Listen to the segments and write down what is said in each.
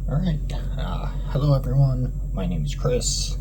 Alright, hello everyone, my name is Chris.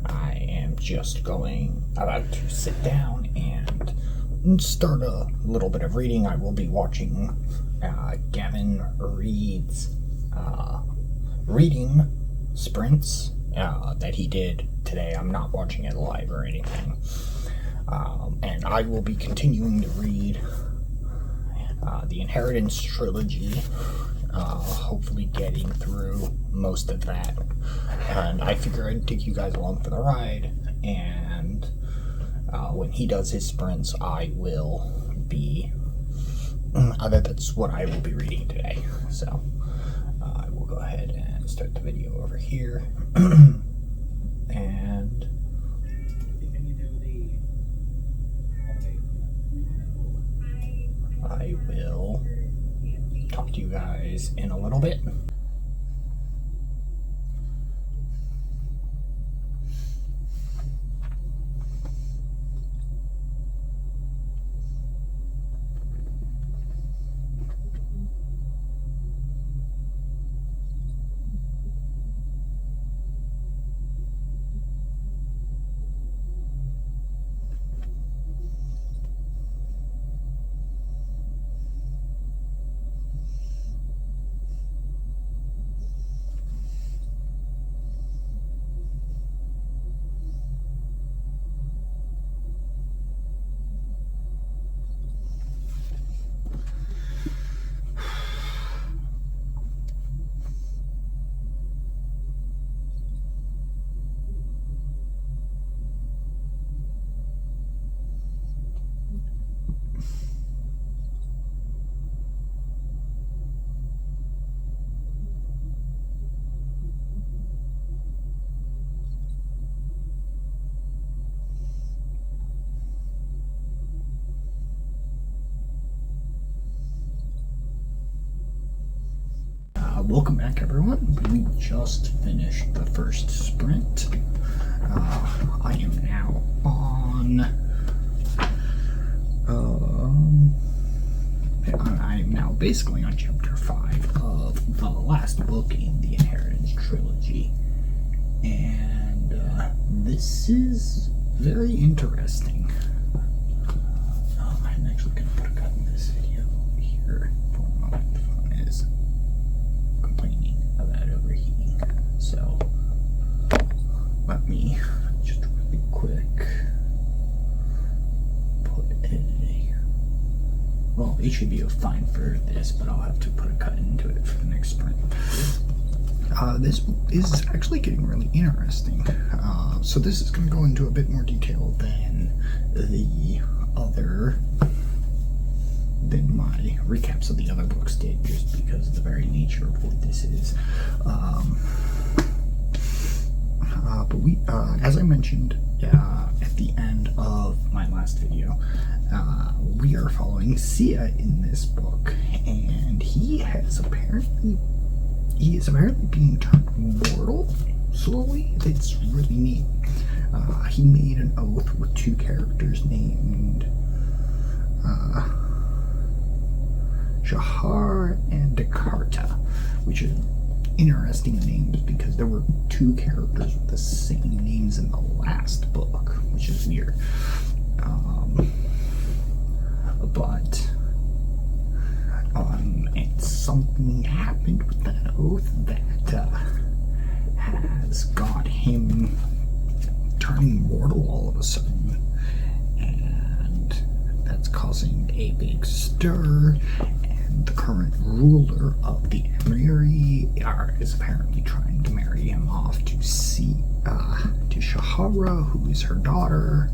I am just about to sit down and start a little bit of reading. I will be watching Gavin Reed's reading sprints that he did today. I'm not watching it live or anything. And I will be continuing to read the Inheritance Trilogy, hopefully getting through most of that. And I figure I'd take you guys along for the ride, and when he does his sprints, I will be, that's what I will be reading today. So I will go ahead and start the video over here. And I will talk to you guys in a little bit. Welcome back, everyone. We just finished the first sprint. I am now on. I am now basically on chapter 5 of the last book in the Inheritance Trilogy, and this is very interesting. I'm actually going to put a cut in this video here for a moment. The phone is complaining about overheating, so let me just really quick put well, it should be fine for this, but I'll have to put a cut into it for the next sprint. This is actually getting really interesting. So this is going to go into a bit more detail than my recaps of the other books did, just because of the very nature of what this is. But we, as I mentioned at the end of my last video, we are following Sia in this book, and he is apparently being turned mortal slowly. It's really neat. He made an oath with two characters named Shahar and Descartes, which is interesting names because there were two characters with the same names in the last book, which is weird. And something happened with that oath that has got him turning mortal all of a sudden, and that's causing a big stir. And the current ruler of the Emirate is apparently trying to marry him off to Shahara, who is her daughter.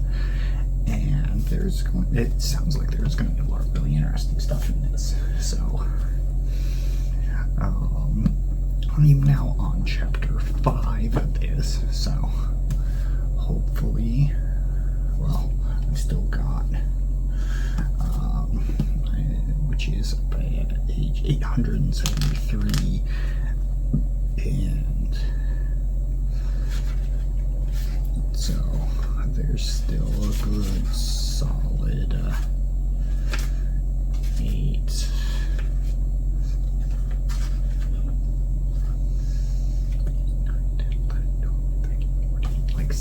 And it sounds like there's going to be a lot of really interesting stuff in this. So, I'm now on chapter 5 of this, so hopefully, well, I've still got, which is page 873, and so there's still a good solid 8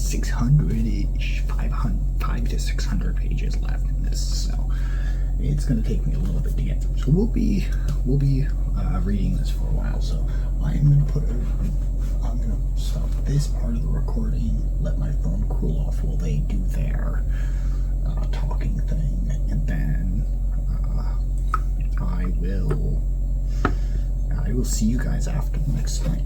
600-ish, 5 to 600 pages left in this, so it's going to take me a little bit to get through. So we'll be reading this for a while. So I'm going to stop this part of the recording, let my phone cool off while they do their talking thing, and then I will see you guys after the next sprint.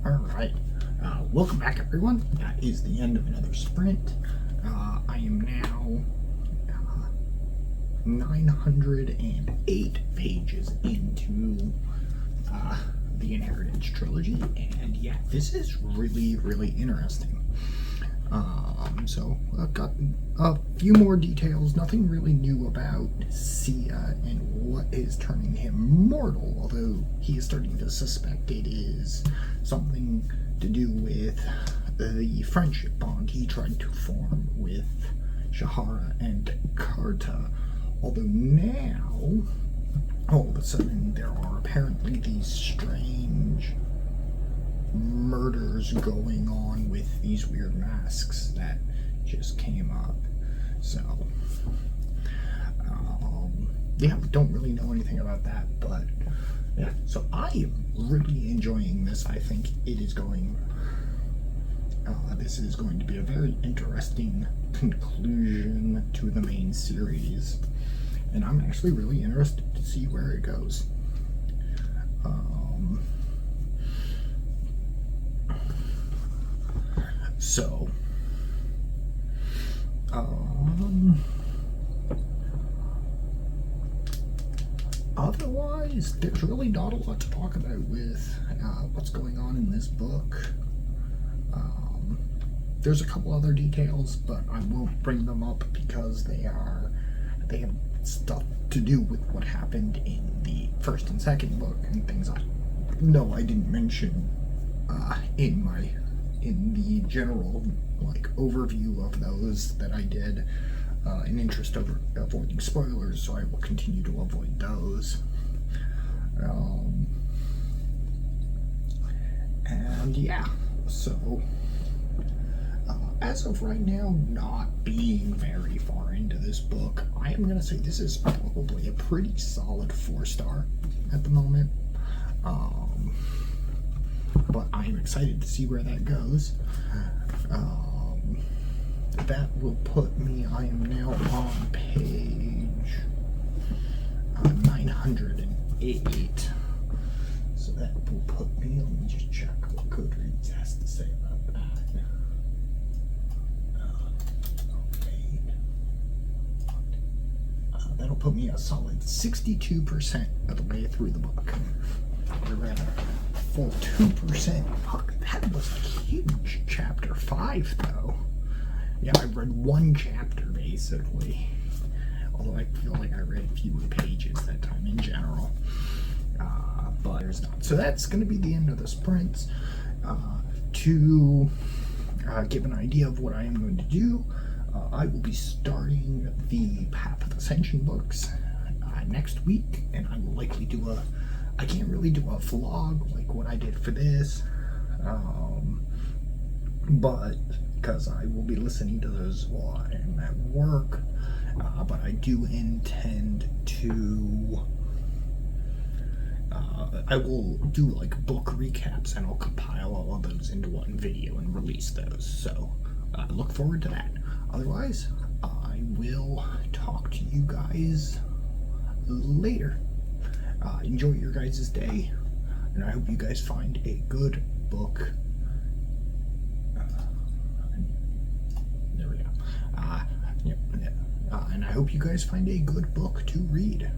Alright, welcome back everyone. That is the end of another sprint. I am now 908 pages into the Inheritance trilogy, and yeah, this is really interesting. So I've got a few more details, nothing really new about Sia and what is turning him mortal, although he is starting to suspect it is something to do with the friendship bond he tried to form with Shahara and Karta. Although now, all of a sudden, there are apparently these strange murders going on with these weird masks that just came up. So, yeah, don't really know anything about that, but yeah, so I am really enjoying this. I think it is going, this is going to be a very interesting conclusion to the main series, and I'm actually really interested to see where it goes. So, Otherwise, there's really not a lot to talk about with what's going on in this book. There's a couple other details, but I won't bring them up because they have stuff to do with what happened in the first and second book and things I didn't mention in the general overview of those that I did. In interest of avoiding spoilers, so I will continue to avoid those. And yeah, so as of right now, not being very far into this book, I am going to say this is probably a pretty solid 4-star at the moment. But I am excited to see where that goes. That will put me, I am now on page 908. So that will put me, let me just check what Goodreads has to say about that. That'll put me a solid 62% of the way through the book. We're at a full 2%. Fuck, that was a huge chapter 5 though. Yeah, I read one chapter basically, although I feel like I read fewer pages that time in general, but there's not. So that's going to be the end of the sprints. To give an idea of what I am going to do, I will be starting the Path of Ascension books next week, and I will likely do I can't really do a vlog like what I did for this, but because I will be listening to those while I'm at work, but I do intend to, I will do book recaps, and I'll compile all of those into one video and release those, so look forward to that. Otherwise, I will talk to you guys later. Enjoy your guys' day, and I hope you guys find a good book. There we go. And I hope you guys find a good book to read.